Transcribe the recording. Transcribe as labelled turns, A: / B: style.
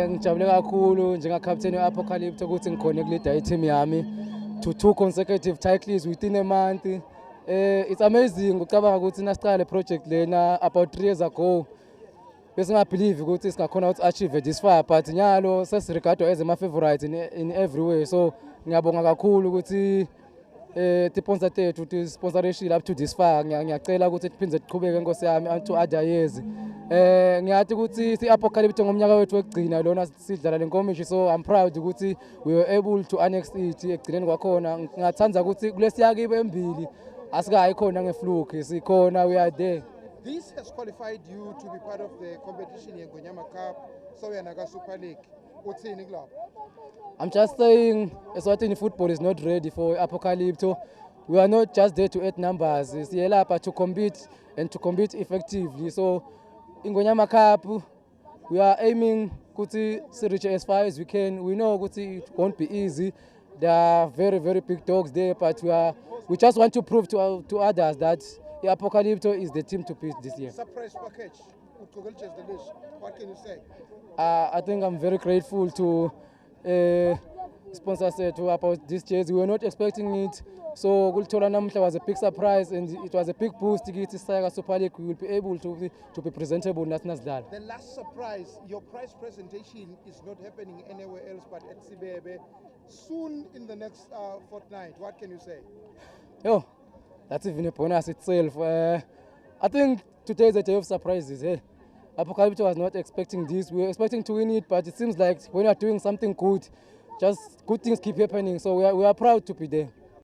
A: Ngijabule kakhulu njengakapteni we-Apocalypse ukuthi ngikhona ukulida i-team yami to 2 consecutive titles within a month. It's amazing ucabanga ukuthi nasiqala le project lena about 3 years ago. Bese ngabelieve ukuthi singakhona ukuthi achieve this far, but nyalo sesiregardwa as my favorite in every way. So ngiyabonga kakhulu ukuthi ti-sponsor tethu ti-sponsorship up to this far. Ngiyacela ukuthi siphinde siqhubeke Nkosi yami unto other years. Ngiyathi ukuthi i-Apocalypse ngomnyaka wethu wekugcina lona sidlala le nkomishi, so I'm proud ukuthi we were able to annex it ekugcineni kwakhona. Ngingathanda ukuthi kulesiya kibe embili asikayi khona ngefluke, sikhona, we are there.
B: This has qualified you to be part of the competition in Ngonyama Cup, Soweto Super League. What's in club?
A: I'm just saying, Eswatini football is not ready for Apocalypse. We are not just there to add numbers. It's here to compete and to compete effectively. So, in Ngonyama Cup, we are aiming to reach as far as we can. We know it won't be easy. There are very, very big dogs there, but we just want to prove to others that the Apocalypse is the team to beat this year.
B: Surprise package. What can you say?
A: I think I'm very grateful to sponsors about this jersey. We were not expecting it. So Kultola Namhla was a big surprise and it was a big boost to get to Saga Super League. We will be able to be presentable in National.
B: The last surprise, your prize presentation is not happening anywhere else but at Sibebe. Soon in the next fortnight, what can you say?
A: Yo, that's even a bonus itself. I think today is a day of surprises. Apocalypse was not expecting this. We were expecting to win it, but it seems like when you are doing something good, just good things keep happening. So we are proud to be there.